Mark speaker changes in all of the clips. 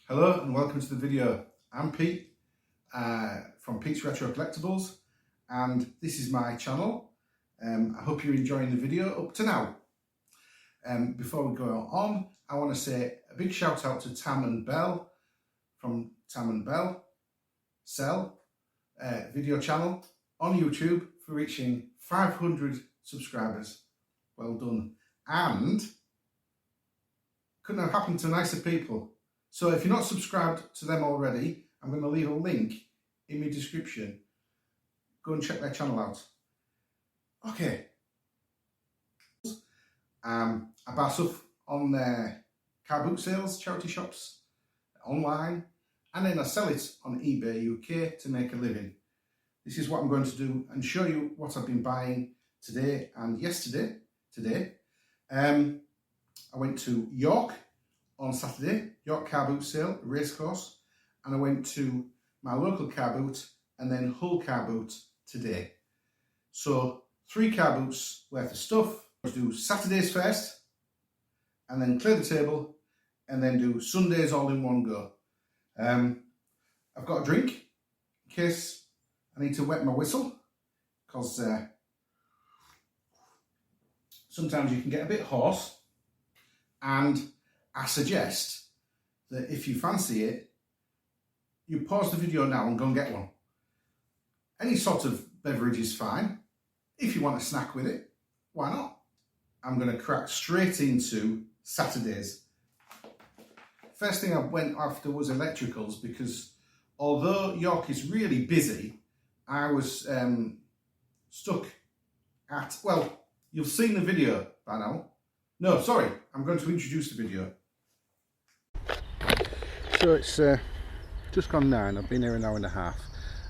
Speaker 1: Hello and welcome to the video. I'm Pete from Pete's Retro Collectibles, and this is my channel. I hope you're enjoying the video up to now. Before we go on, I want to say a big shout out to Tam and Bell from Tam and Bell Sell video channel on YouTube for reaching 500 subscribers. Well done. And couldn't have happened to nicer people. So if you're not subscribed to them already, I'm going to leave a link in my description. Go and check their channel out. Okay. I buy stuff on their car boot sales, charity shops, online, and then I sell it on eBay UK to make a living. This is what I'm going to do and show you what I've been buying today and yesterday. I went to York on Saturday, York car boot sale, racecourse, and I went to my local car boot and then Hull car boot today. So 3 car boots worth of stuff. I'll do Saturdays first, and then clear the table, and then do Sundays all in one go. I've got a drink in case I need to wet my whistle, because sometimes you can get a bit hoarse, and I suggest that if you fancy it, you pause the video now and go and get one. Any sort of beverage is fine. If you want a snack with it, why not? I'm going to crack straight into Saturdays. First thing I went after was electricals, because although York is really busy, I was stuck at, well, you've seen the video by now. No, sorry, I'm going to introduce the video. So it's just gone 9, I've been here an hour and a half.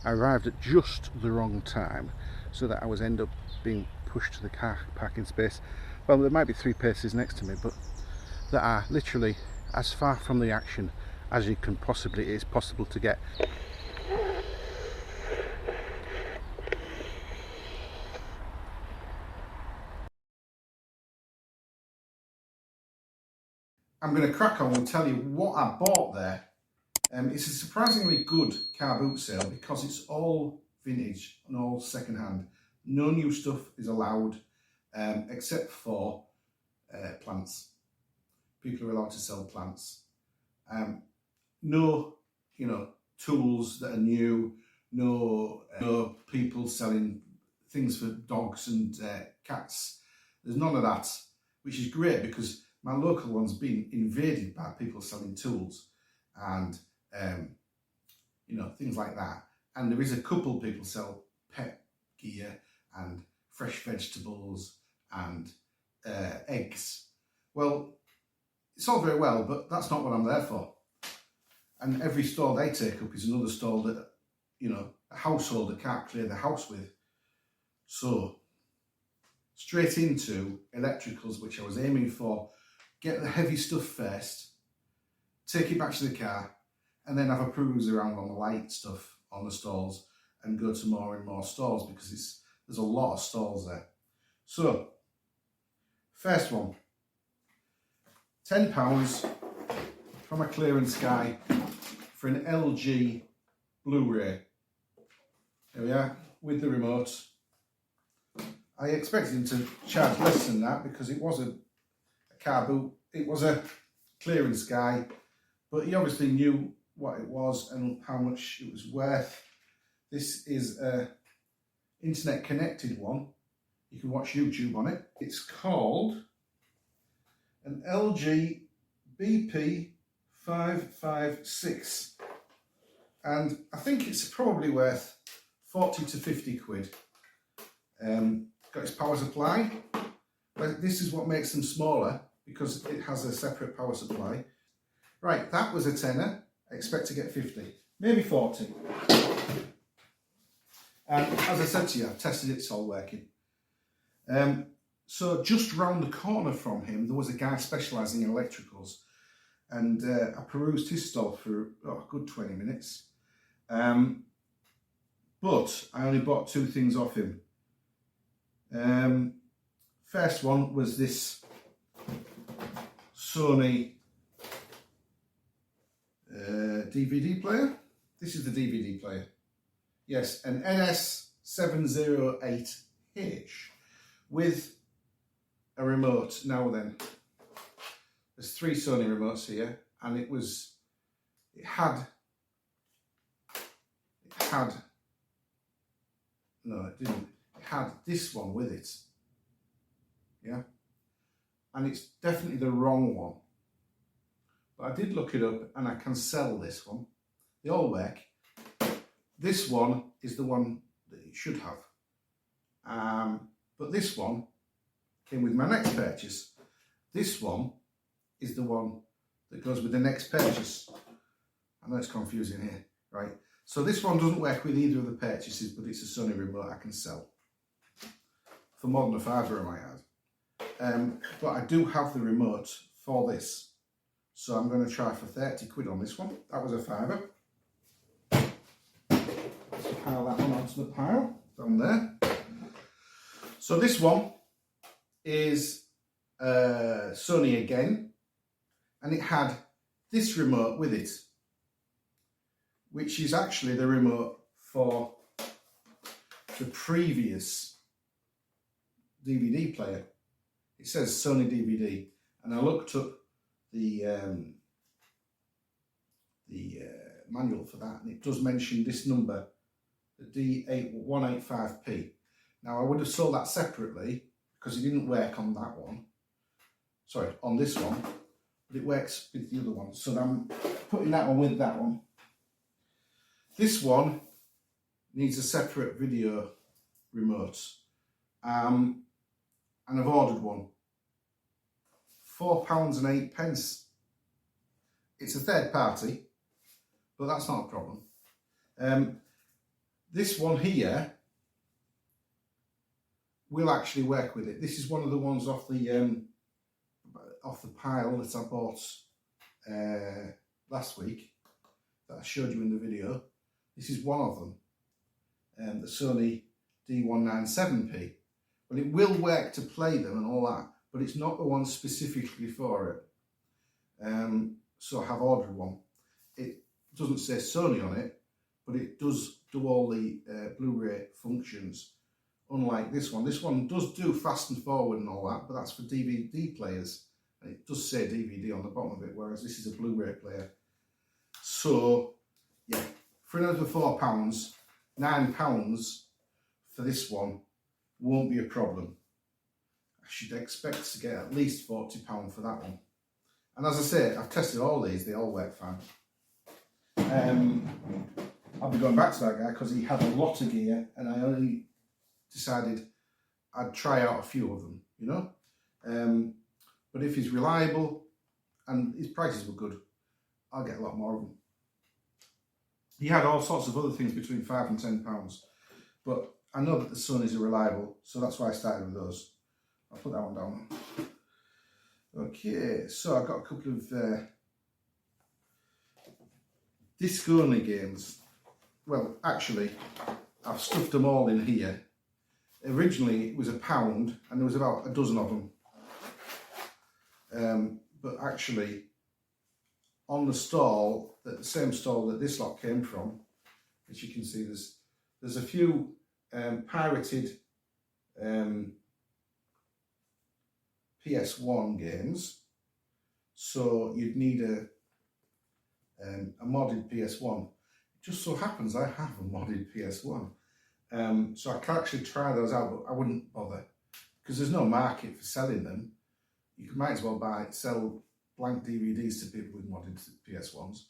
Speaker 1: I arrived at just the wrong time, so that I was end up being pushed to the car parking space. Well, there might be 3 places next to me, but that are literally as far from the action as you can possibly, it is possible to get. I'm going to crack on and tell you what I bought there. It's a surprisingly good car boot sale because it's all vintage and all second hand. No new stuff is allowed except for plants. People are allowed to sell plants. No, tools that are new. No people selling things for dogs and cats. There's none of that, which is great because my local one's been invaded by people selling tools and things like that. And there is a couple people sell pet gear and fresh vegetables and eggs. Well, it's all very well, but that's not what I'm there for. And every stall they take up is another stall that, a household that can't clear the house with. So, straight into electricals, which I was aiming for. Get the heavy stuff first, take it back to the car, and then have a peruse around on the light stuff on the stalls and go to more and more stalls because there's a lot of stalls there. So, first one, £10 from a clearance guy for an LG Blu-ray. There we are, with the remote. I expected him to charge less than that because it was a car boot. It was a clearance guy, but he obviously knew what it was and how much it was worth. This is a internet connected one. You can watch YouTube on it. It's called an LG BP556, and I think it's probably worth 40 to 50 quid. Got its power supply. But this is what makes them smaller because it has a separate power supply. Right, that was a tenner. I expect to get 50, maybe 40. And as I said to you, I've tested it, it's all working. So just round the corner from him, there was a guy specialising in electricals. And I perused his stall for a good 20 minutes. But I only bought 2 things off him. First one was this Sony DVD player. This is the DVD player. Yes, an NS708H with a remote. Now then, there's 3 Sony remotes here, and it had no, it didn't. It had this one with it. Yeah, and it's definitely the wrong one. But I did look it up, and I can sell this one. They all work. This one is the one that it should have. But this one came with my next purchase. This one is the one that goes with the next purchase. I know it's confusing here, right? So this one doesn't work with either of the purchases, but it's a Sony remote I can sell. For more than a £5, I might add. But I do have the remote for this. So I'm going to try for 30 quid on this one. That was a £5. Let's pile that one onto the pile down there. So this one is Sony again, and it had this remote with it, which is actually the remote for the previous DVD player. It says Sony DVD, and I looked up the manual for that, and it does mention this number, the D185P. Now I would have sold that separately because it didn't work on that one. Sorry, on this one, but it works with the other one. So I'm putting that one with that one. This one needs a separate video remote, and I've ordered one. £4.08. It's a third party, but that's not a problem. This one here will actually work with it. This is one of the ones off the pile that I bought last week that I showed you in the video. This is one of them, the Sony D197P. But it will work to play them and all that, but it's not the one specifically for it. So I have ordered one. It doesn't say Sony on it, but it does do all the Blu-ray functions, unlike this one. This one does do fast and forward and all that, but that's for DVD players. And it does say DVD on the bottom of it, whereas this is a Blu-ray player. So, yeah, for another £4, £9 for this one won't be a problem. I should expect to get at least £40 for that one. And as I say, I've tested all these, they all work fine. I'll be going back to that guy because he had a lot of gear, and I only decided I'd try out a few of them, you know. But if he's reliable and his prices were good, I'll get a lot more of them. He had all sorts of other things between £5 and £10, but I know that the Sonys are reliable, so that's why I started with those. I'll put that one down. Okay, so I've got a couple of disc-only games. Well, actually, I've stuffed them all in here. Originally, it was £1, and there was about a dozen of them. But actually, on the stall, the same stall that this lot came from, as you can see, there's a few pirated PS1 games. So you'd need a modded PS1. It just so happens I have a modded PS1. So I can actually try those out, but I wouldn't bother because there's no market for selling them. You might as well sell blank DVDs to people with modded PS1s.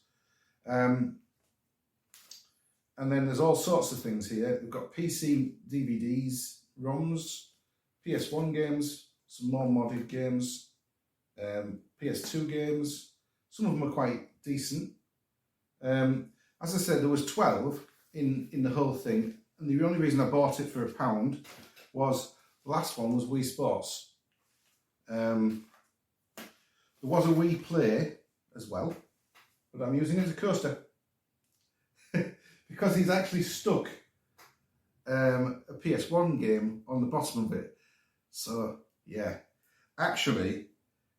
Speaker 1: And then there's all sorts of things here. We've got PC DVDs, ROMs, PS1 games, some more modded games, PS2 games. Some of them are quite decent. As I said, there was 12 in the whole thing, and the only reason I bought it for £1 was the last one was Wii Sports. There was a Wii Play as well, but I'm using it as a coaster because he's actually stuck a PS1 game on the bottom of it. So yeah, actually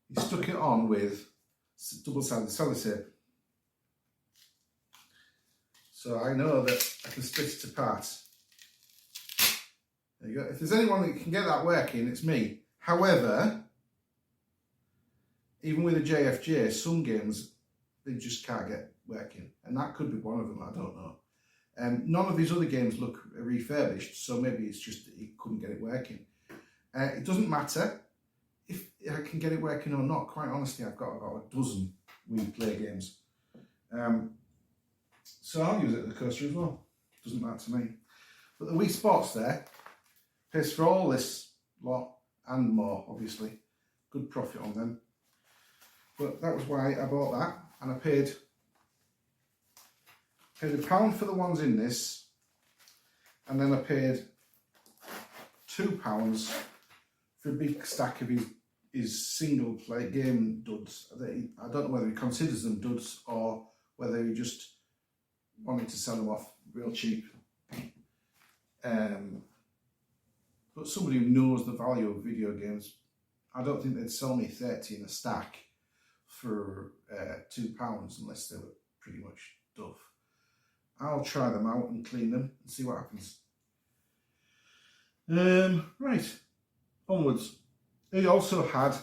Speaker 1: he stuck it on with double-sided sellotape. So I know that I can split it apart. There you go. If there's anyone that can get that working, it's me. However, even with a JFJ, some games they just can't get working, and that could be one of them. I don't know. None of these other games look refurbished, so maybe it's just that he couldn't get it working. It doesn't matter if I can get it working or not. Quite honestly, I've got about a dozen Wii Play games. So I'll use it at the coaster as well. Doesn't matter to me. But the Wii Sports there pays for all this lot and more, obviously. Good profit on them. But that was why I bought that, and I paid £1 for the ones in this, and then I paid £2 for a big stack of his single play game duds. I don't know whether he considers them duds or whether he just wanted to sell them off real cheap. But somebody who knows the value of video games, I don't think they'd sell me 30 in a stack for £2 unless they were pretty much duff. I'll try them out and clean them and see what happens. Right, onwards. He also had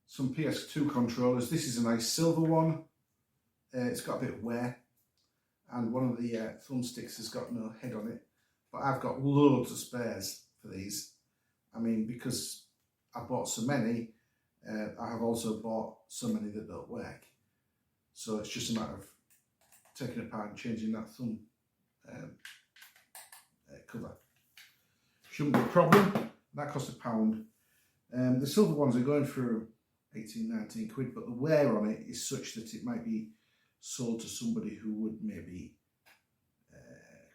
Speaker 1: some PS2 controllers. This is a nice silver one. It's got a bit of wear, and one of the thumbsticks has got no head on it. But I've got loads of spares for these. I mean, because I bought so many, I have also bought so many that don't work. So it's just a matter of taking it apart and changing that thumb cover. Shouldn't be a problem. That cost £1. The silver ones are going for 18, 19 quid, but the wear on it is such that it might be sold to somebody who would maybe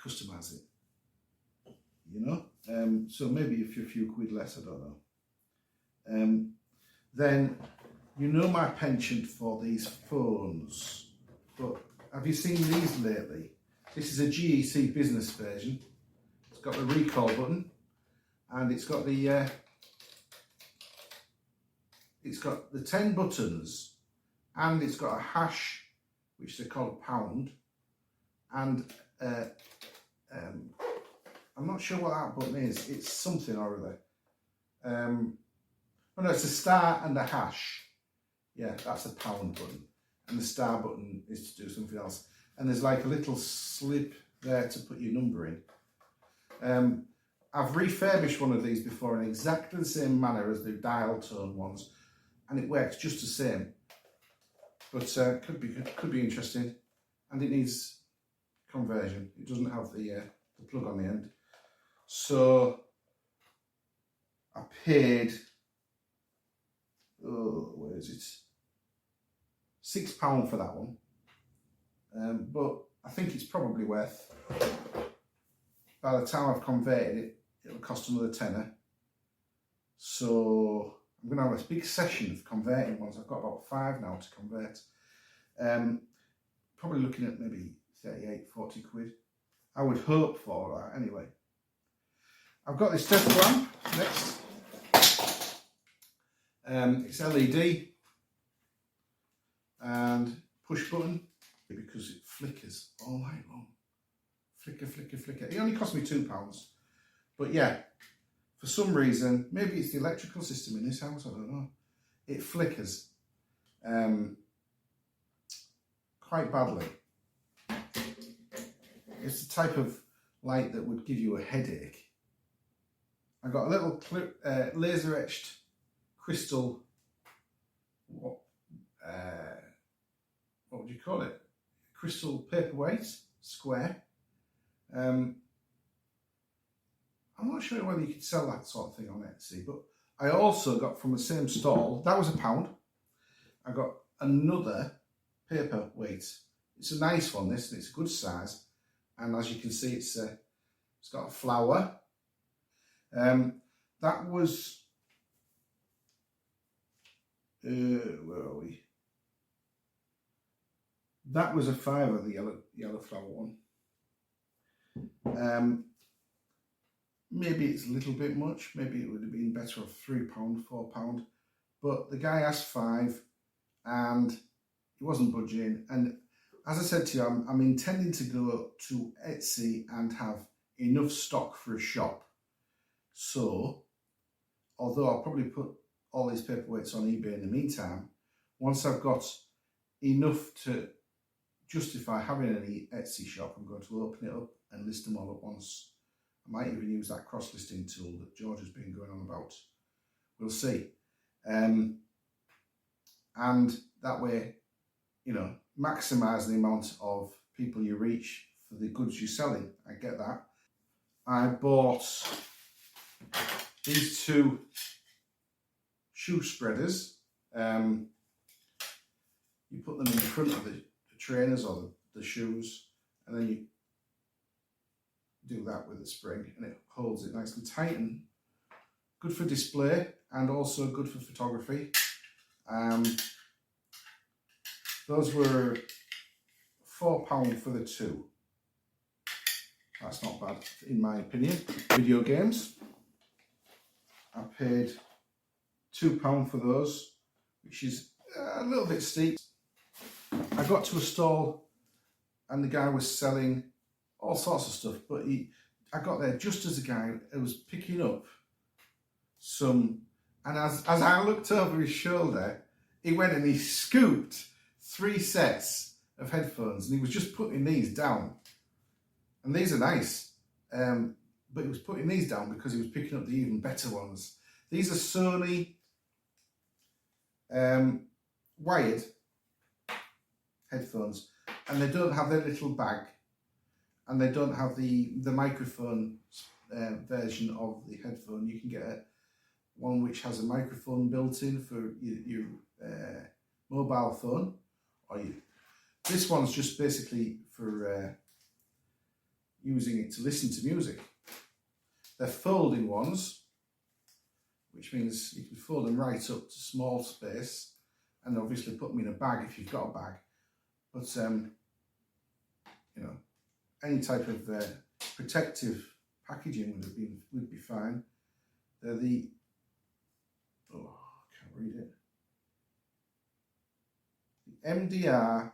Speaker 1: customise it, you know? So maybe a few quid less, I don't know. Then, you know my penchant for these phones, but have you seen these lately? This is a GEC business version. It's got the recall button, and it's got the 10 buttons, and it's got a hash, which they call a pound, and I'm not sure what that button is. It's something or other. Oh no, it's a star and a hash. Yeah, that's a pound button, and the star button is to do something else. And there's like a little slip there to put your number in. I've refurbished one of these before in exactly the same manner as the dial tone ones, and it works just the same. But could be interesting, and it needs conversion. It doesn't have the plug on the end, so I paid. Oh, where is it? £6 for that one, but I think it's probably worth. By the time I've converted it, it'll cost another tenner. So I'm going to have a big session of converting ones. I've got about 5 now to convert. Probably looking at maybe 38, 40 quid. I would hope for that anyway. I've got this desk lamp next. It's LED and push button because it flickers all night long. Flicker, flicker, flicker. It only cost me £2. But yeah, for some reason, maybe it's the electrical system in this house, I don't know. It flickers quite badly. It's the type of light that would give you a headache. I got a little laser etched crystal, what would you call it? Crystal paperweight, square. I'm not sure whether you could sell that sort of thing on Etsy, but I also got from the same stall, that was £1. I got another paperweight. It's a nice one, this, and it's a good size. And as you can see, it's got a flower. That was, where are we? That was a £5, the yellow flower one. Maybe it's a little bit much. Maybe it would have been better off £3, £4. But the guy asked £5, and he wasn't budging. And as I said to you, I'm intending to go to Etsy and have enough stock for a shop. So, although I'll probably put all these paperweights on eBay in the meantime, once I've got enough to justify having an Etsy shop, I'm going to open it up and list them all at once. I might even use that cross-listing tool that George has been going on about. We'll see. And that way, you know, maximise the amount of people you reach for the goods you're selling. I get that. I bought these two shoe spreaders. You put them in front of the trainers or the shoes, and then you do that with a spring, and it holds it nicely tight, and good for display and also good for photography. Those were £4 for the two. That's not bad in my opinion. Video games, I paid £2 for those, which is a little bit steep. I got to a stall and the guy was selling all sorts of stuff, but I got there just as the guy was picking up some, and as I looked over his shoulder, he went and he scooped 3 sets of headphones, and he was just putting these down. And these are nice, but he was putting these down because he was picking up the even better ones. These are Sony wired headphones, and they don't have their little bag, and they don't have the microphone version of the headphone. You can get one which has a microphone built in for your mobile phone, or this one's just basically for using it to listen to music. They're folding ones, which means you can fold them right up to small space, and obviously put them in a bag if you've got a bag. But you know, any type of protective packaging would be fine. They're the, oh, I can't read it. The MDR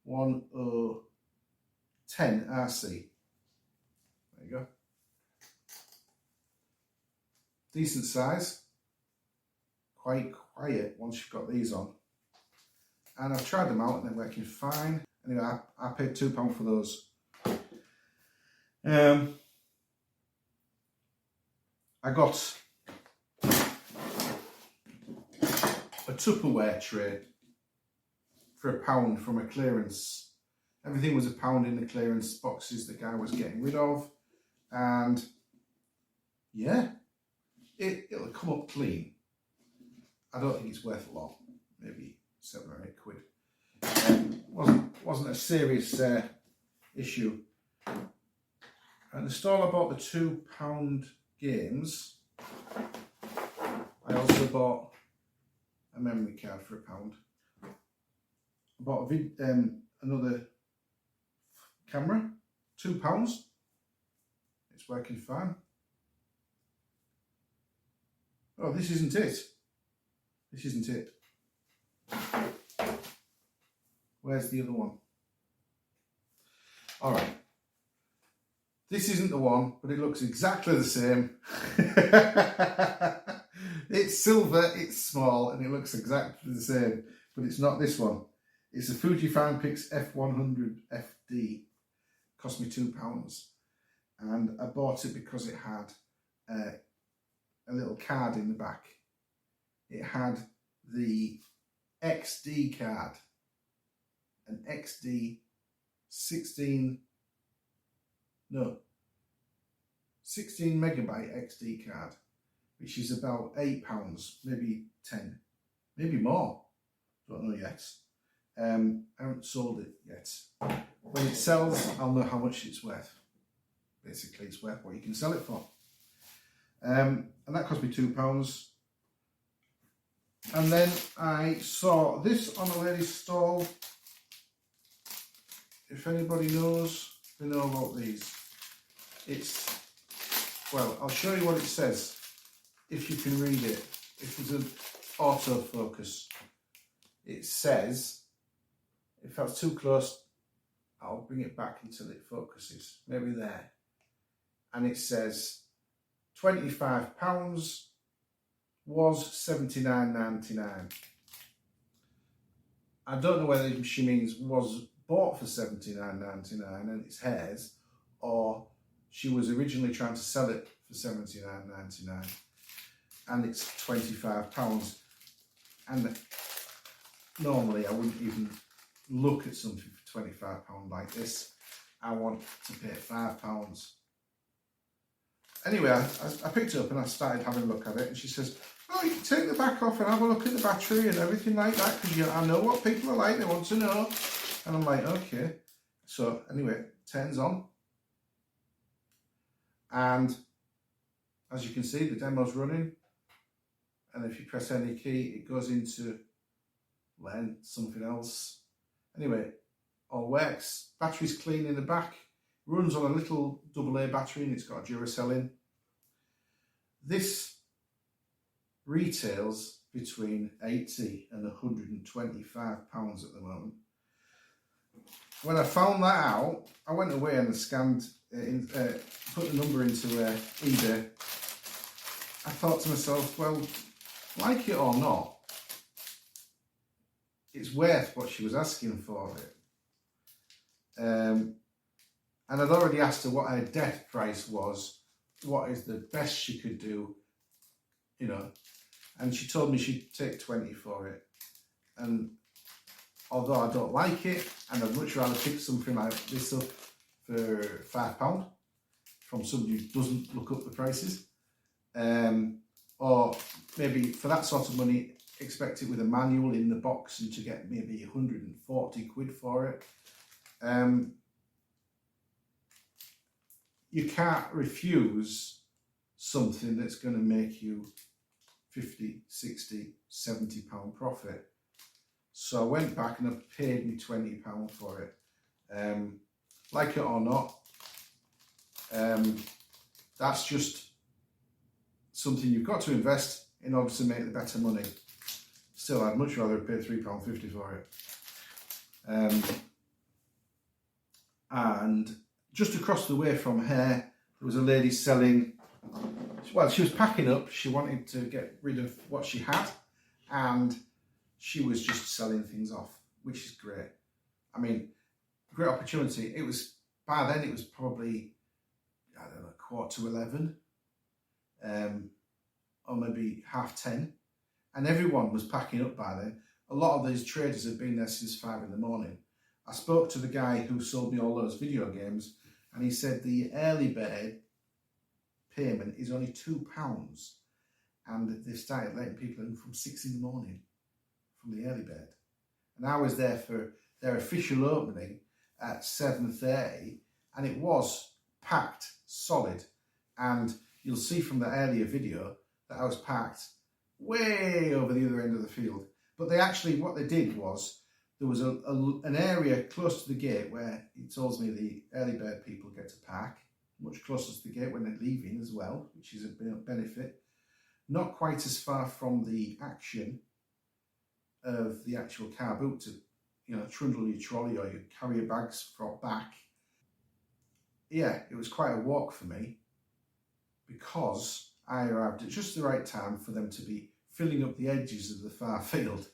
Speaker 1: 1010 RC. There you go. Decent size. Quite quiet once you've got these on. And I've tried them out and they're working fine. Anyway, I paid £2 for those. I got a Tupperware tray for £1 from a clearance. Everything was £1 in the clearance boxes the guy was getting rid of. And yeah, it'll come up clean. I don't think it's worth a lot, maybe 7 or 8 quid. Wasn't a serious issue. At the stall I bought the £2 games. I also bought a memory card for £1. I bought another camera, £2. It's working fine. Oh, this isn't it. This isn't it. Where's the other one? All right. This isn't the one, but it looks exactly the same. It's silver, it's small, and it looks exactly the same, but it's not this one. It's a Fujifilm Pix F100 FD. Cost me £2. And I bought it because it had a little card in the back. It had the XD card, an XD 16 megabyte XD card, which is about £8, maybe 10, maybe more. Don't know yet. I haven't sold it yet. When it sells, I'll know how much it's worth. Basically, it's worth what you can sell it for. And that cost me £2. And then I saw this on a lady's stall. If anybody knows, they know about these. It's, well, I'll show you what it says if you can read it. If there's an autofocus, it says, if that's too close, I'll bring it back until it focuses, maybe there. And it says £25 was $79.99. I don't know whether she means was bought for $79.99 and it's hers, or she was originally trying to sell it for $79.99 and it's £25. And normally I wouldn't even look at something for £25 like this. I want to pay £5. Anyway, I picked it up and I started having a look at it, and she says, oh, you can take the back off and have a look at the battery and everything like that, because I know what people are like, they want to know. And I'm like, okay. So anyway, it turns on. And as you can see, the demo's running. And if you press any key, it goes into learn something else. Anyway, all works. Battery's clean in the back. Runs on a little AA battery and it's got a Reselling. This retails between £80 and £125 at the moment. When I found that out, I went away and scanned, put the number into eBay. I thought to myself, well, like it or not, it's worth what she was asking for it. And I'd already asked her what her death price was, what is the best she could do, you know, and she told me she'd take 20 for it. And although I don't like it, and I'd much rather pick something like this up for £5 from somebody who doesn't look up the prices, or maybe for that sort of money, expect it with a manual in the box and to get maybe 140 quid for it. You can't refuse something that's going to make you 50, 60, 70 pound profit. So I went back and I paid me £20 for it. Like it or not, that's just something you've got to invest in order to make the better money. Still, I'd much rather pay £3.50 for it. And just across the way from her, there was a lady selling, well, she was packing up. She wanted to get rid of what she had, and she was just selling things off, which is great. I mean, great opportunity. It was, by then it was probably, I don't know, 11:15, or maybe 10:30, and everyone was packing up by then. A lot of these traders had been there since 5 in the morning. I spoke to the guy who sold me all those video games, and he said the early bird payment is only £2, and they've started letting people in from 6 in the morning from the early bird. And I was there for their official opening at 7:30, and it was packed solid. And you'll see from the earlier video that I was packed way over the other end of the field. But they actually, what they did was, there was an area close to the gate where it tells me the early bird people get to park, much closer to the gate when they're leaving as well, which is a benefit. Not quite as far from the action of the actual car boot to, you know, trundle your trolley or your carrier bags from back. Yeah, it was quite a walk for me because I arrived at just the right time for them to be filling up the edges of the far field.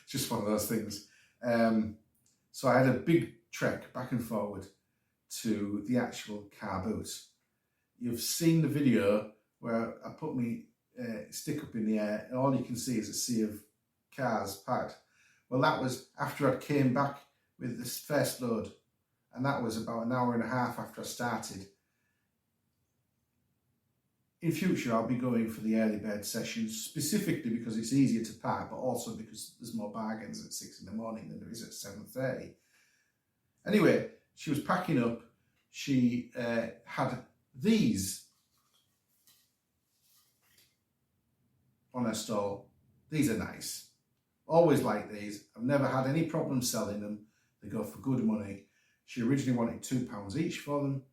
Speaker 1: Just one of those things. So I had a big trek back and forward to the actual car boot. You've seen the video where I put my stick up in the air and all you can see is a sea of cars parked. Well, that was after I came back with this first load, and that was about an hour and a half after I started. In future, I'll be going for the early bird sessions, specifically because it's easier to park, but also because there's more bargains at 6 in the morning than there is at 7:30. Anyway, she was packing up. She had these on her stall. These are nice. Always like these. I've never had any problem selling them. They go for good money. She originally wanted £2 each for them.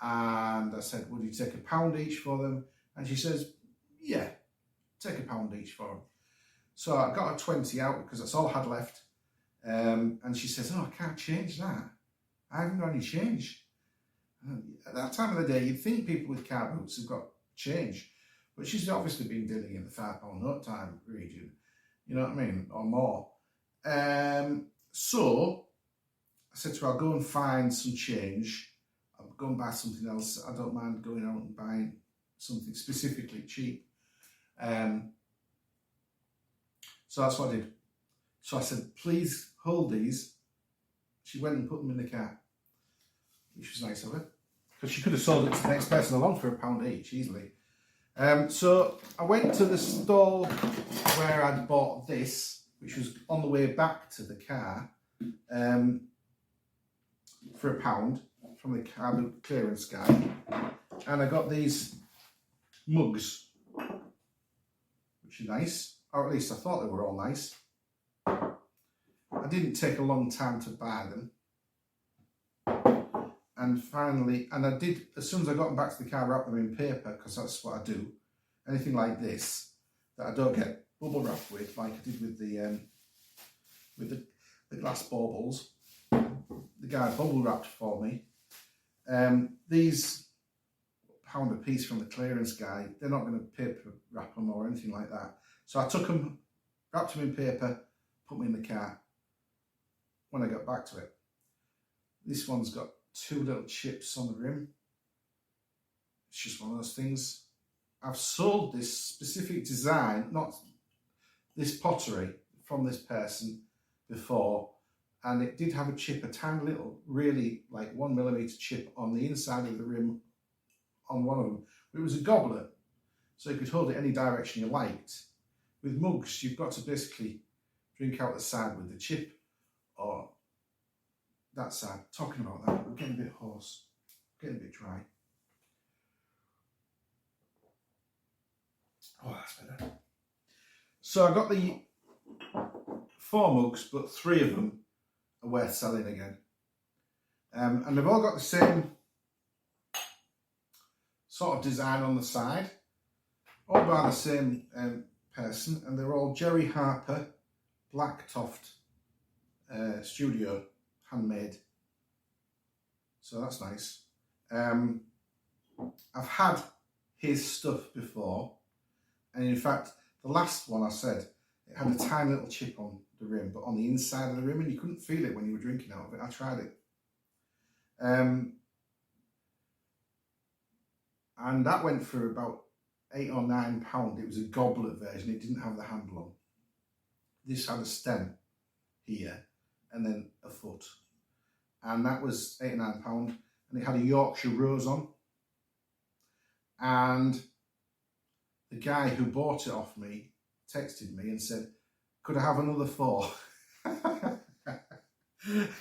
Speaker 1: And I said, would you take £1 each for them? And she says, yeah, take £1 each for them. So I got a 20 out because that's all I had left. And she says, oh, I can't change that. I haven't got any change. At that time of the day, you'd think people with car boots have got change. But she's obviously been dealing in the £5 note time region. You know what I mean? Or more. So I said to her, I'll go and find some change. I'll go and buy something else. I don't mind going out and buying something specifically cheap. So that's what I did. So I said, please hold these. She went and put them in the car, which was nice of her, because she could have sold it to the next person along for £1 each easily. So I went to the stall where I'd bought this, which was on the way back to the car, for £1 from the car boot clearance guy, and I got these mugs, which are nice, or at least I thought they were all nice. I didn't take a long time to buy them, and finally, and I did, as soon as I got them back to the car, wrap them in paper, because that's what I do. Anything like this that I don't get bubble wrap with, like I did with the glass baubles, the guy bubble wrapped for me. These £1 a piece from the clearance guy, they're not going to paper wrap them or anything like that. So I took them, wrapped them in paper, put them in the car when I got back to it. This one's got 2 little chips on the rim. It's just one of those things. I've sold this specific design, not this pottery, from this person before, and it did have a chip, a tiny little, really like 1mm chip on the inside of the rim on one of them. But it was a goblet, so you could hold it any direction you liked. With mugs, you've got to basically drink out the side with the chip, or that side. Talking about that, we're getting a bit hoarse, getting a bit dry. Oh, that's better. So I got the 4 mugs, but 3 of them are worth selling again. And they've all got the same sort of design on the side, all by the same person, and they're all Jerry Harper Black Toft Studio, handmade. So that's nice. I've had his stuff before, and in fact, the last one I said, it had a tiny little chip on the rim, but on the inside of the rim, and you couldn't feel it when you were drinking out of it. I tried it. And that went for about £8 or £9. It was a goblet version. It didn't have the handle on. This had a stem here and then a foot. And that was £8 or £9. And it had a Yorkshire rose on. And the guy who bought it off me texted me and said, could I have another 4?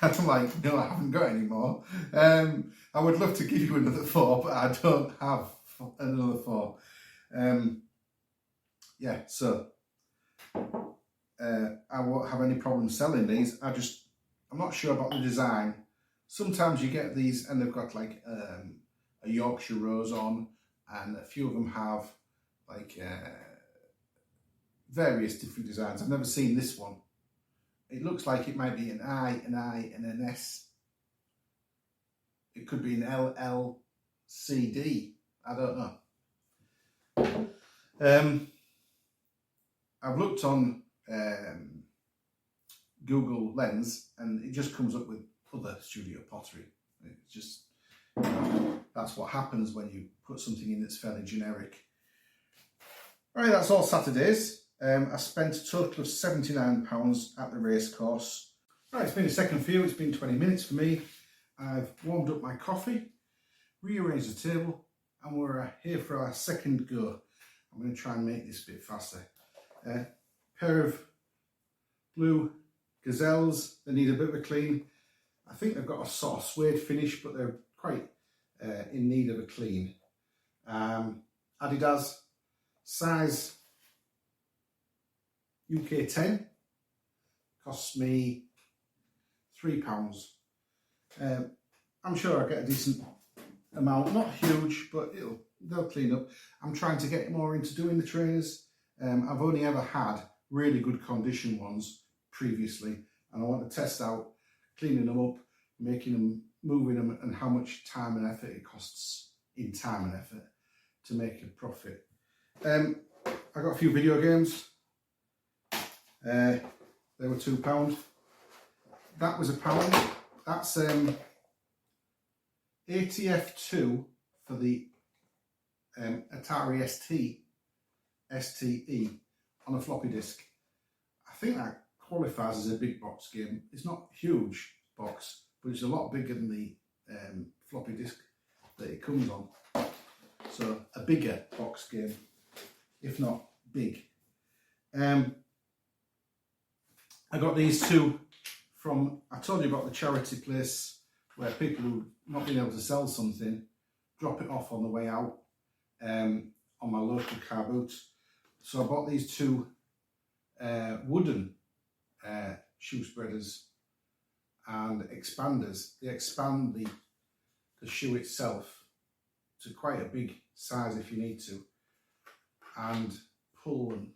Speaker 1: I'm like, no, I haven't got any more. I would love to give you another 4, but I don't have another 4. Yeah, so I won't have any problem selling these. I'm not sure about the design. Sometimes you get these and they've got like a Yorkshire rose on, and a few of them have like various different designs. I've never seen this one. It looks like it might be an I, and an S. It could be an LLCD. I don't know. I've looked on Google Lens, and it just comes up with other studio pottery. It's just, that's what happens when you put something in that's fairly generic. All right, that's all Saturdays. I spent a total of £79 at the race course. Right, it's been a second view. It's been 20 minutes for me. I've warmed up my coffee, rearranged the table, and we're here for our second go. I'm going to try and make this a bit faster. Pair of blue Gazelles. They need a bit of a clean. I think they've got a sort of suede finish, but they're quite in need of a clean. Adidas, size UK 10, costs me £3. I'm sure I'll get a decent amount, not huge, but they'll clean up. I'm trying to get more into doing the trainers. I've only ever had really good condition ones previously, and I want to test out cleaning them up, making them, moving them, and how much time and effort it costs in time and effort to make a profit. I got a few video games. They were £2. That was £1. That's ATF2 for the Atari STE on a floppy disk. I think that qualifies as a big box game. It's not a huge box, but it's a lot bigger than the floppy disk that it comes on. So a bigger box game, if not big. I got these two from, I told you about the charity place where people who not been able to sell something drop it off on the way out on my local car boot. So I bought these two wooden shoe spreaders and expanders. They expand the shoe itself to quite a big size if you need to, and pull them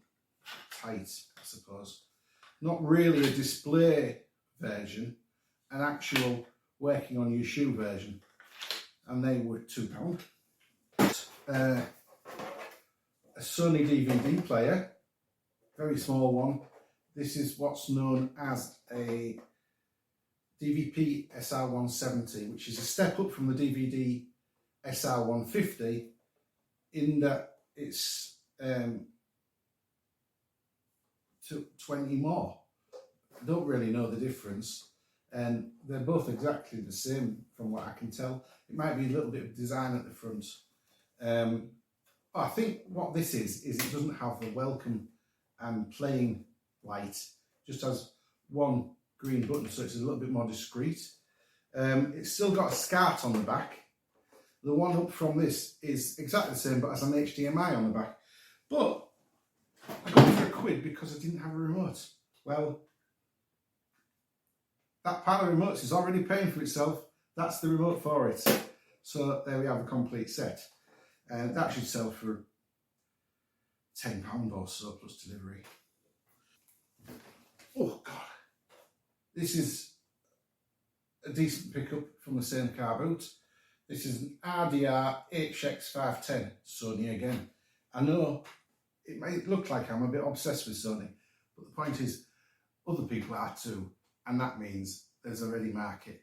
Speaker 1: tight, I suppose. Not really a display version, an actual working on your shoe version, and they were £2. A Sony DVD player, very small one. This is what's known as a DVP SR170, which is a step up from the DVD SR150 in that it's 20 more. I don't really know the difference, and they're both exactly the same from what I can tell. It might be a little bit of design at the front. I think what this is it doesn't have the welcome and playing light, just has one green button, so it's a little bit more discreet. It's still got a SCART on the back. The one up from this is exactly the same, but has an HDMI on the back. But I got it for £1 because I didn't have a remote. Well, that part of the remote is already paying for itself. That's the remote for it. So there we have a complete set. And that should sell for £10 or so plus delivery. Oh God. This is a decent pickup from the same car boot. This is an RDR HX510, Sony again. I know it may look like I'm a bit obsessed with Sony, but the point is other people are too, and that means there's a ready market.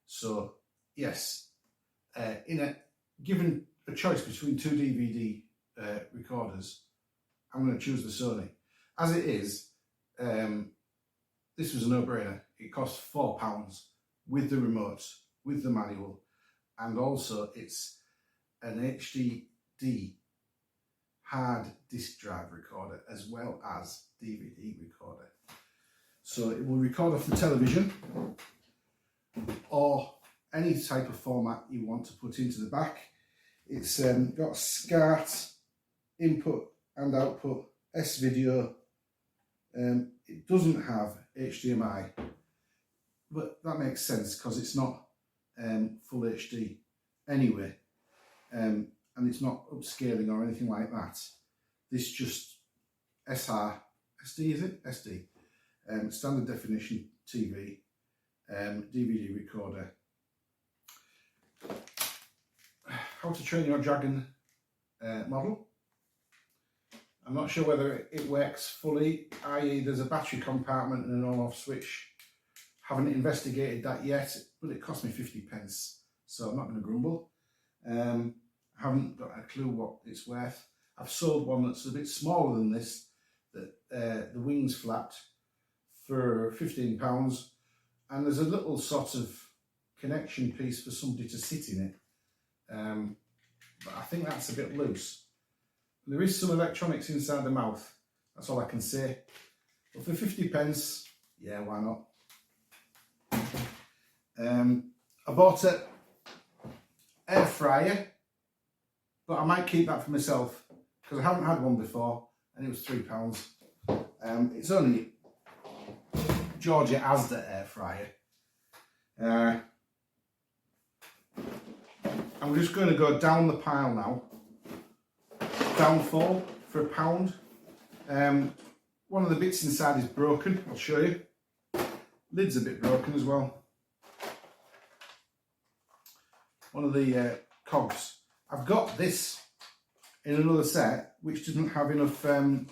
Speaker 1: So yes, given a choice between two DVD recorders, I'm going to choose the Sony. As it is, this was a no-brainer. It cost £4 with the remote, with the manual, and also it's an HDD hard disk drive recorder as well as DVD recorder. So it will record off the television or any type of format you want to put into the back. It's got SCART, input and output, S-video. It doesn't have HDMI, but that makes sense because it's not full HD anyway, and it's not upscaling or anything like that. This just SD, is it? SD. Standard definition TV, DVD recorder. How to Train Your Dragon model. I'm not sure whether it works fully, i.e. there's a battery compartment and an on-off switch. Haven't investigated that yet, but it cost me 50p, so I'm not going to grumble. I haven't got a clue what it's worth. I've sold one that's a bit smaller than this, that the wings flapped, for £15, and there's a little sort of connection piece for somebody to sit in it, but I think that's a bit loose. There is some electronics inside the mouth, that's all I can say, but for 50p, yeah, why not. I bought an air fryer, but I might keep that for myself because I haven't had one before and it was £3. It's only Georgia Asda air fryer. I'm just going to go down the pile now. Downfall for £1. One of the bits inside is broken, I'll show you. Lid's a bit broken as well. One of the cogs. I've got this in another set which doesn't have enough of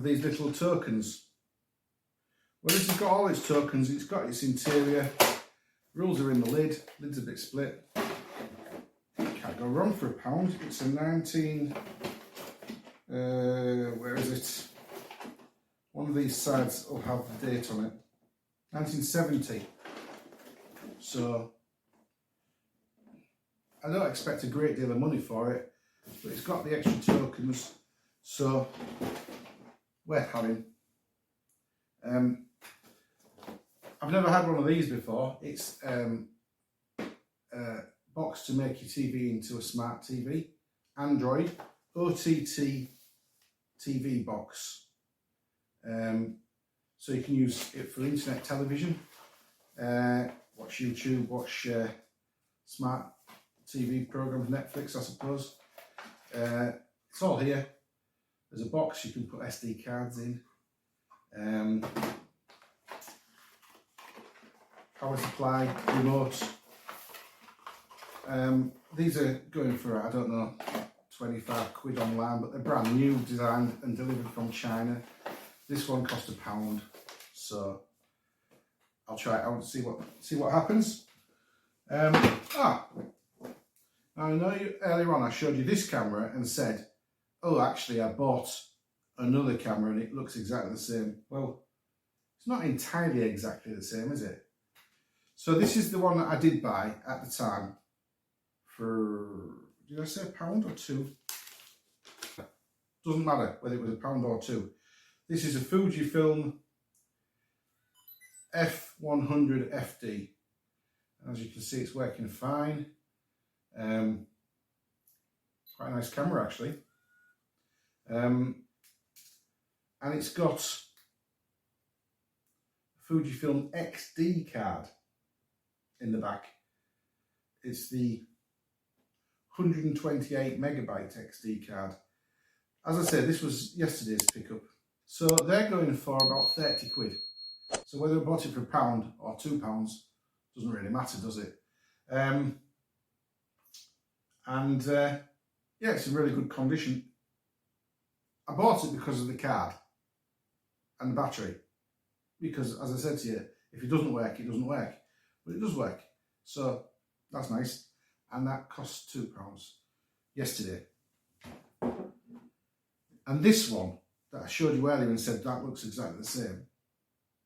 Speaker 1: these little tokens. Well, this has got all its tokens, it's got its interior, rules are in the lid, lid's a bit split. Can't go wrong for £1. It's a 19, where is it? One of these sides will have the date on it. 1970. So, I don't expect a great deal of money for it, but it's got the extra tokens, so worth having. I've never had one of these before. It's a box to make your TV into a smart TV. Android, OTT TV box. So you can use it for internet television, watch YouTube, watch smart TV programs, Netflix I suppose. It's all here. There's a box you can put SD cards in. Power supply, remote. These are going for, I don't know, 25 quid online, but they're brand new, designed and delivered from China. This one cost £1, so I'll try it out and see what happens. Now I know earlier on I showed you this camera and said, oh, actually I bought another camera and it looks exactly the same. Well, it's not entirely exactly the same, is it? So this is the one that I did buy at the time for, did I say £1 or £2? Doesn't matter whether it was £1 or £2. This is a Fujifilm F100 FD. As you can see, it's working fine. Quite a nice camera actually. And it's got a Fujifilm XD card in the back. It's the 128 megabyte XD card. As I said, this was yesterday's pickup. So they're going for about 30 quid. So whether I bought it for £1 or £2 doesn't really matter, does it? Yeah, it's in really good condition. I bought it because of the card and the battery. Because, as I said to you, if it doesn't work, it doesn't work. But it does work. So that's nice. And that cost £2 yesterday. And this one that I showed you earlier and said that looks exactly the same.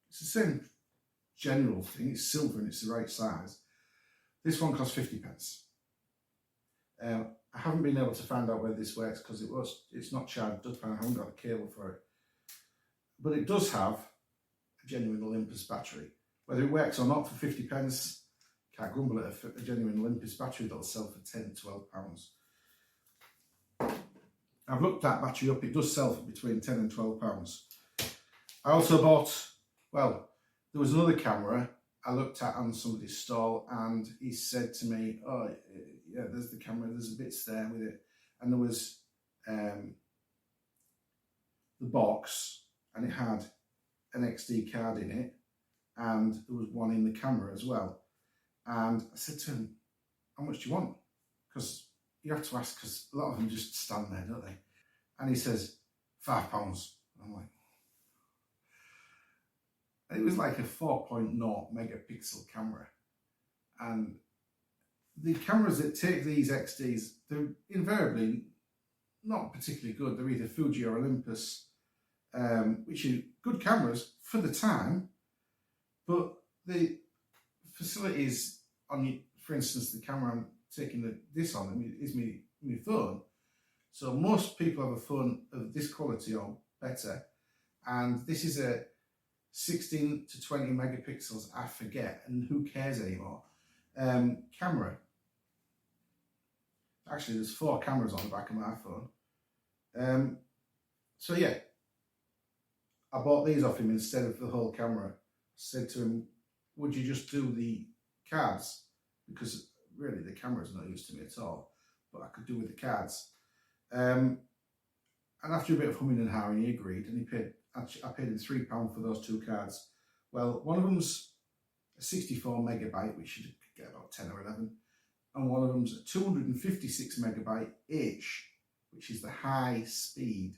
Speaker 1: It's the same general thing. It's silver and it's the right size. This one costs 50p. I haven't been able to find out whether this works because it's not charged up and I haven't got a cable for it. But it does have a genuine Olympus battery. Whether it works or not for 50p, can't grumble at a genuine Olympus battery that'll sell for £10–12. I've looked that battery up, it does sell for between £10 and £12. I also bought, well, there was another camera I looked at on somebody's stall and he said to me, oh yeah, there's the camera, there's bits there with it. And there was the box and it had an XD card in it and there was one in the camera as well. And I said to him, how much do you want? Because you have to ask, because a lot of them just stand there, don't they? And he says, £5. I'm like, and it was like a 4.0 megapixel camera. And the cameras that take these XDs, they're invariably not particularly good. They're either Fuji or Olympus, which are good cameras for the time, but the facilities on, for instance, the camera I'm taking this on is my phone. So most people have a phone of this quality or better, and this is a 16 to 20 megapixels, I forget, and who cares anymore, camera. Actually, there's 4 cameras on the back of my phone. So yeah, I bought these off him instead of the whole camera. I said to him, would you just do the cards? Because really the camera's no use to me at all, but I could do with the cards. And after a bit of humming and hawing, he agreed, and I paid him £3 for those 2 cards, Well, one of them's a 64 megabyte, which you could get about 10 or 11, and one of them's a 256 megabyte H, which is the high speed,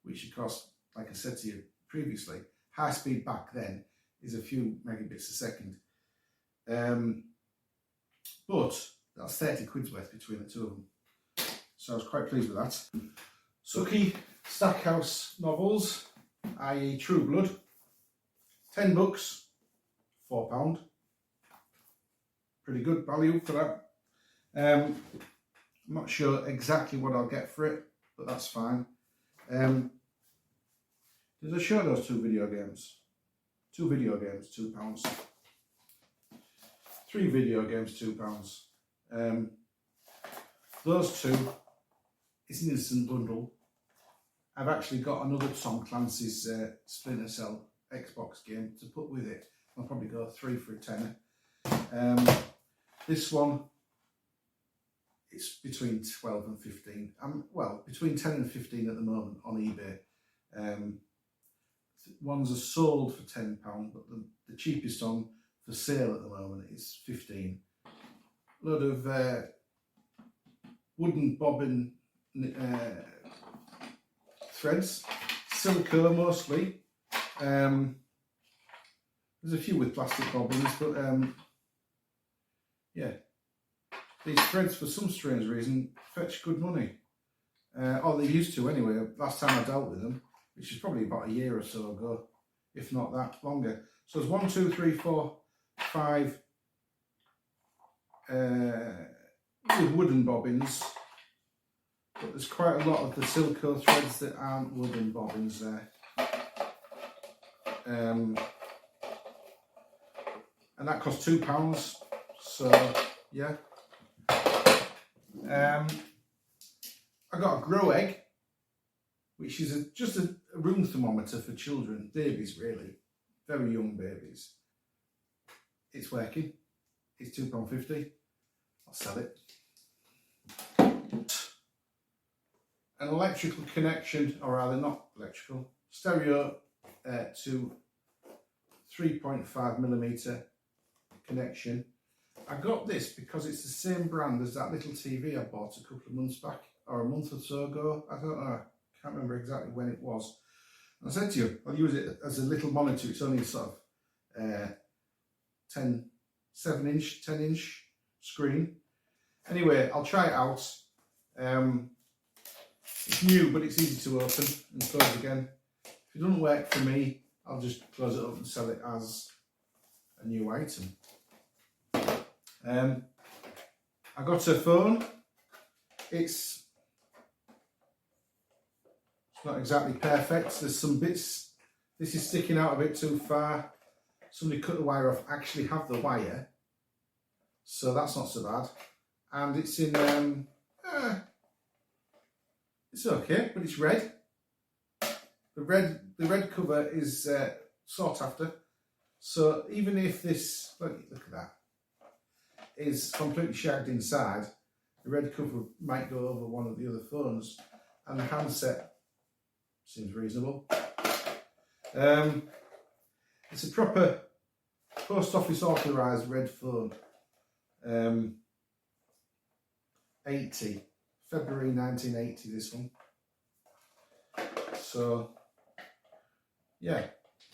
Speaker 1: which of course, like I said to you previously, high speed back then is a few megabits a second. But that's 30 quid's worth between the two of them. So I was quite pleased with that. Sucky Stackhouse novels, i.e. True Blood, 10 books, £4. Pretty good value for that. I'm not sure exactly what I'll get for it, but that's fine. Did I show those 2 video games? 2 video games, £2. 3 video games, £2. Those 2 is an instant bundle. I've actually got another Tom Clancy's Splinter Cell Xbox game to put with it. I'll probably go 3 for a tenner. This one, it's between 12 and 15. Well, between 10 and 15 at the moment on eBay. Ones are sold for £10, but the cheapest on for sale at the moment is 15. A load of wooden bobbin threads, Silica mostly. There's a few with plastic bobbins, but yeah, these threads for some strange reason fetch good money. Or they used to anyway. Last time I dealt with them, which is probably about a year or so ago, if not that longer. So there's 1, 2, 3, 4, 5 with wooden bobbins, but there's quite a lot of the Silco threads that aren't wooden bobbins there. And that cost £2, so yeah. I got a grow egg, which is just a room thermometer for children, babies really, very young babies. It's working. It's £2.50. I'll sell it. An electrical connection, or rather not electrical, stereo to 3.5mm connection. I got this because it's the same brand as that little TV I bought a couple of months back, or a month or so ago. I don't know, I can't remember exactly when it was. And I said to you, I'll use it as a little monitor. It's only sort of 10-inch screen. Anyway, I'll try it out. It's new, but it's easy to open and close again. If it doesn't work for me, I'll just close it up and sell it as a new item. I got a phone. It's not exactly perfect. There's some bits. This is sticking out a bit too far. Somebody cut the wire off. Actually have the wire, so that's not so bad. And it's in. It's okay, but it's red. The red cover is sought after. So even if this, look at that, is completely shagged inside, the red cover might go over one of the other phones, and the handset seems reasonable. It's a proper post office authorised red phone. 80, February 1980, this one. So yeah,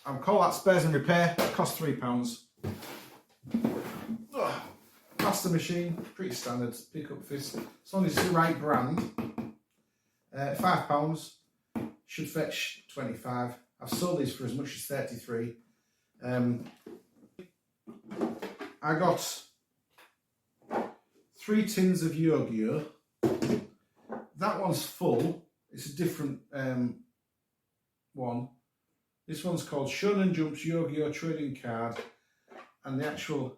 Speaker 1: I'll call that spares and repair. It cost £3. Master machine, pretty standard, pick up fist. As long as it's the right brand. £5 should fetch 25. I've sold these for as much as 33. I got 3 tins of Yu-Gi-Oh! That one's full. It's a different one. This one's called Shonen Jump's Yu-Gi-Oh! Trading Card, and the actual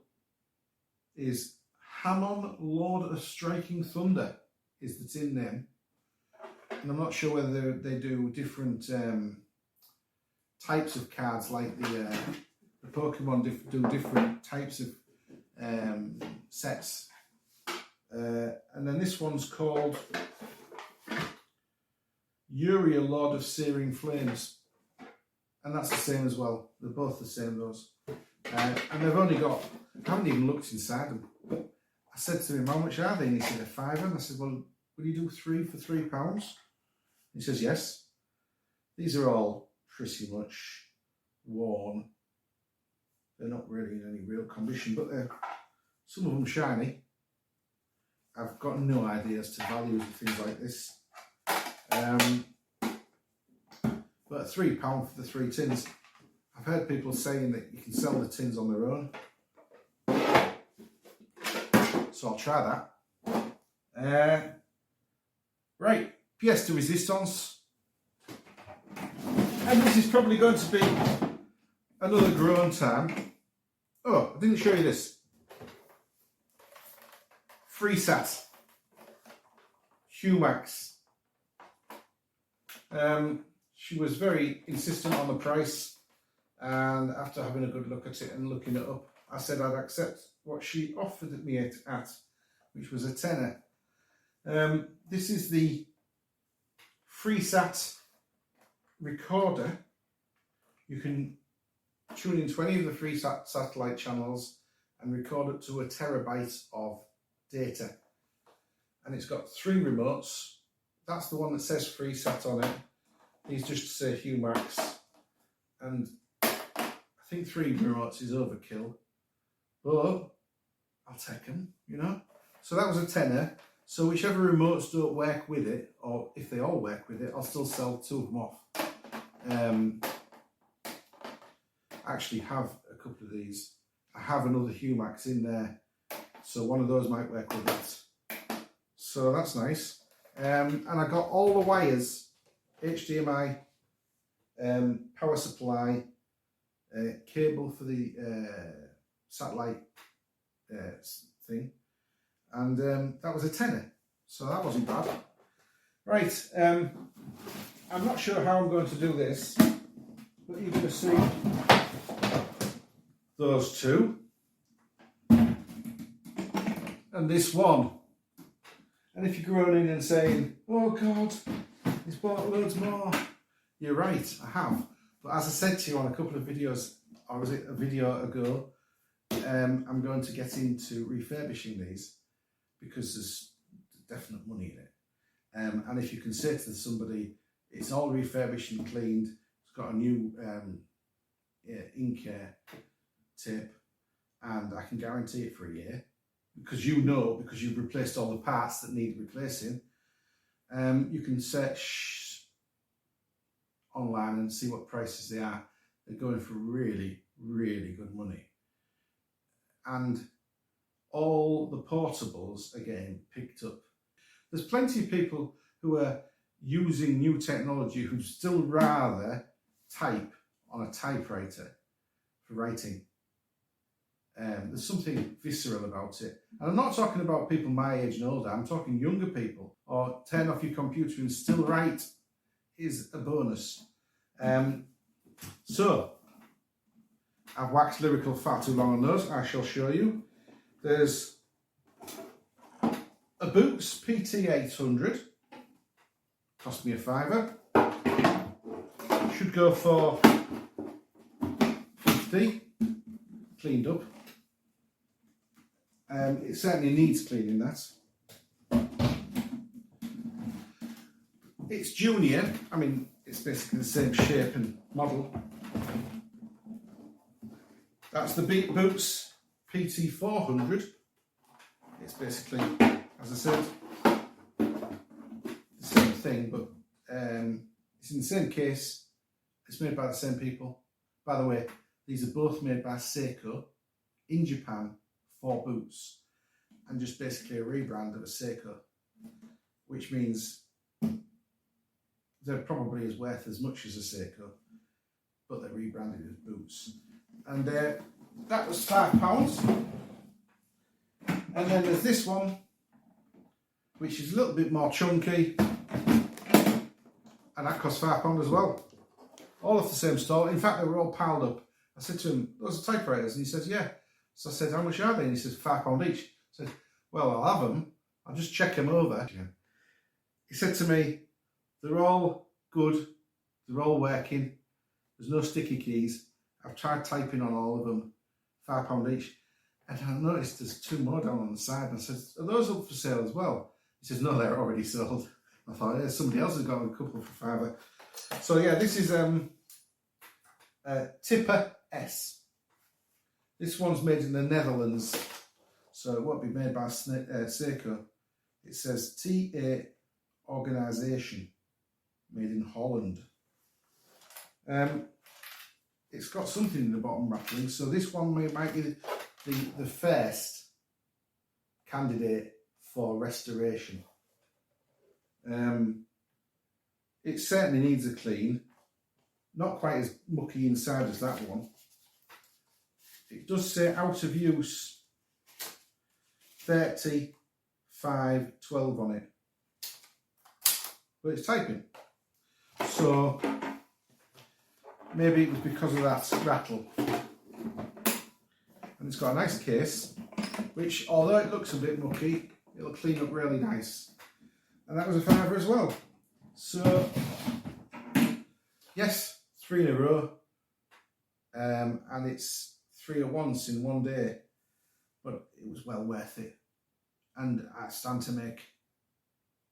Speaker 1: is Hamon, Lord of Striking Thunder, is the tin name. And I'm not sure whether they do different types of cards, like the Pokemon do different types of sets. And then this one's called Uriel, Lord of Searing Flames. and that's the same as well. They're both the same, those. And they've only got, I haven't even looked inside them. I said to him, how much are they? And he said, £5. And I said, well, will you do 3 for £3? He says, yes. These are all pretty much worn. They're not really in any real condition, but some of them shiny. I've got no idea as to values of things like this. But £3 for the 3 tins. I've heard people saying that you can sell the tins on their own. So I'll try that. Right, pièce de résistance. And this is probably going to be another groan time. Oh, I didn't show you this. Freesat Humax. She was very insistent on the price, and after having a good look at it and looking it up, I said I'd accept what she offered me at, which was a tenner. This is the Freesat Recorder. You can tune into any of the Freesat satellite channels and record up to 1 terabyte of data. And it's got 3 remotes. That's the one that says Freesat on it. These just say Humax. And I think 3 remotes is overkill, but I'll take them, you know. So that was a tenner. So whichever remotes don't work with it, or if they all work with it, I'll still sell 2 of them off. I actually have a couple of these. I have another Humax in there, so one of those might work with that. So that's nice. And I got all the wires, HDMI, power supply, cable for the satellite thing, and that was a tenner, so that wasn't bad. Right, I'm not sure how I'm going to do this, but you're going to see those 2 and this one. And if you're groaning and saying, oh God, he's bought loads more, you're right, I have. But as I said to you on a couple of videos, or was it a video ago, I'm going to get into refurbishing these because there's definite money in it. And if you can say to somebody, it's all refurbished and cleaned, it's got a new in-care tape, and I can guarantee it for a year, because you know, because you've replaced all the parts that need replacing, you can search online and see what prices they are. They're going for really, really good money. And all the portables, again, picked up. There's plenty of people who are using new technology who still rather type on a typewriter for writing. There's something visceral about it. And I'm not talking about people my age and older, I'm talking younger people. Or turn off your computer and still write is a bonus. So, I've waxed lyrical far too long on those. I shall show you. There's a Boots PT800. Cost me a £5. Should go for 50. Cleaned up. It certainly needs cleaning, that. It's junior. I mean, it's basically the same shape and model. That's the Boots PT400. It's basically, as I said, the same thing, but it's in the same case. It's made by the same people. By the way, these are both made by Seiko in Japan for Boots, and just basically a rebrand of a Seiko, which means they're probably as worth as much as a Seiko, but they're rebranded as Boots. And that was £5. And then there's this one, which is a little bit more chunky, and that cost £5 as well. All off the same store. In fact, they were all piled up. I said to him, those are typewriters, and he says, yeah. So I said, how much are they? And he says, £5 each. I said, well, I'll have them. I'll just check them over. He said to me, they're all good. They're all working. There's no sticky keys. I've tried typing on all of them, £5 each. And I noticed there's 2 more down on the side. And I said, are those up for sale as well? He says, no, they're already sold. I thought, yeah, somebody else has got a couple for £5. So yeah, this is Tipper S. This one's made in the Netherlands, so it won't be made by Seiko. It says TA Organisation, made in Holland. It's got something in the bottom rattling, so this one might be the first candidate for restoration. It certainly needs a clean, not quite as mucky inside as that one. It does say out of use 3512 on it, but it's typing, so maybe it was because of that rattle. And it's got a nice case, which although it looks a bit mucky, it'll clean up really nice. And that was a £5 as well. So yes, 3 in a row, and it's 3 at once in one day, but it was well worth it. And I stand to make,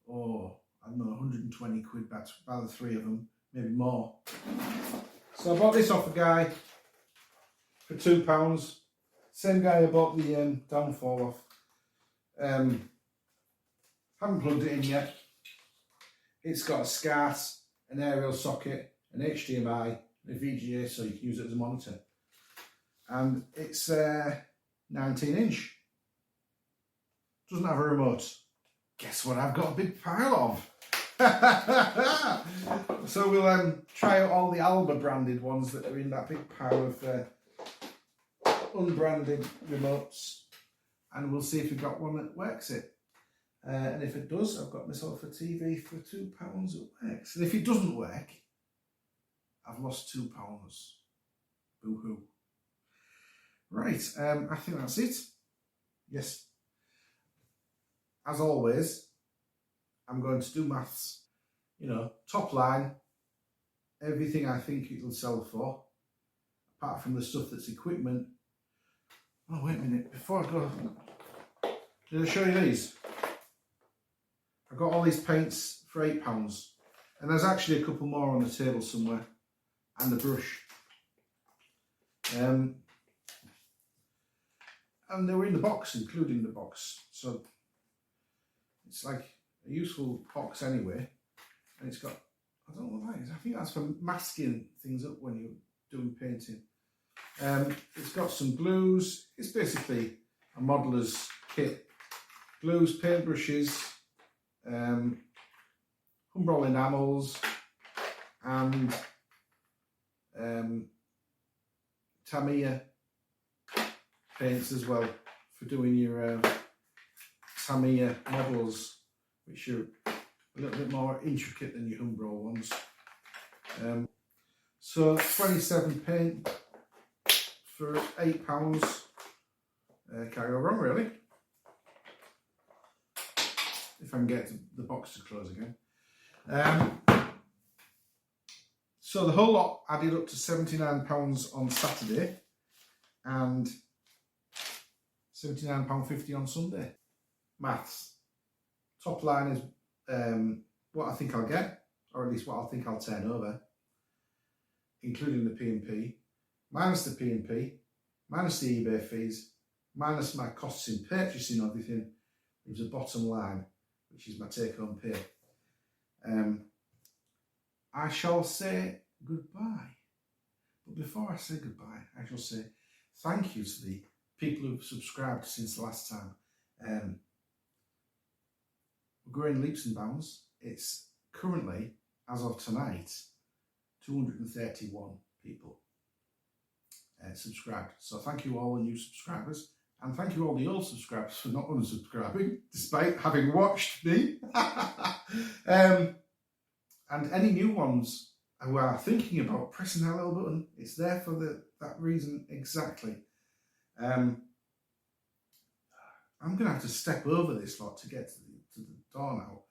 Speaker 1: I don't know, 120 quid back by the 3 of them, maybe more. So I bought this off a guy for £2. Same guy I bought the downfall off. Haven't plugged it in yet. It's got a SCART, an aerial socket, an HDMI, and a VGA, so you can use it as a monitor. And it's 19-inch. Doesn't have a remote. Guess what I've got a big pile of? So we'll try out all the Alba branded ones that are in that big pile of unbranded remotes, and we'll see if we've got one that works it. And if it does, I've got myself a TV for £2 that works. And if it doesn't work, I've lost £2. Boo-hoo. Right, I think that's it. Yes. As always, I'm going to do maths. You know, top line, everything I think it'll sell for, apart from the stuff that's equipment. Oh, wait a minute, before I go, did I show you these? I got all these paints for £8, and there's actually a couple more on the table somewhere, and a brush. And they were in the box, including the box, so it's like a useful box anyway. And it's got, I don't know what that is, I think that's for masking things up when you're doing painting. It's got some glues. It's basically a modeller's kit. Glues, paintbrushes, Humbrol enamels, and Tamiya paints as well for doing your Tamiya models, which are a little bit more intricate than your Humbrol ones. So 27 paint for £8. Can't go wrong, really. If I can get the box to close again. So the whole lot added up to £79 on Saturday and £79.50 on Sunday. Maths. Top line is what I think I'll get, or at least what I think I'll turn over, including the P&P, minus the P&P, minus the eBay fees, minus my costs in purchasing everything. There's a bottom line, which is my take-home pay. I shall say goodbye. But before I say goodbye, I shall say thank you to the people who've subscribed since the last time. We're growing leaps and bounds. It's currently, as of tonight, 231 people subscribed. So thank you all the new subscribers, and thank you all the old subscribers for not unsubscribing, despite having watched me. And any new ones who are thinking about pressing that little button, it's there for that reason exactly. I'm going to have to step over this lot to get to the door now.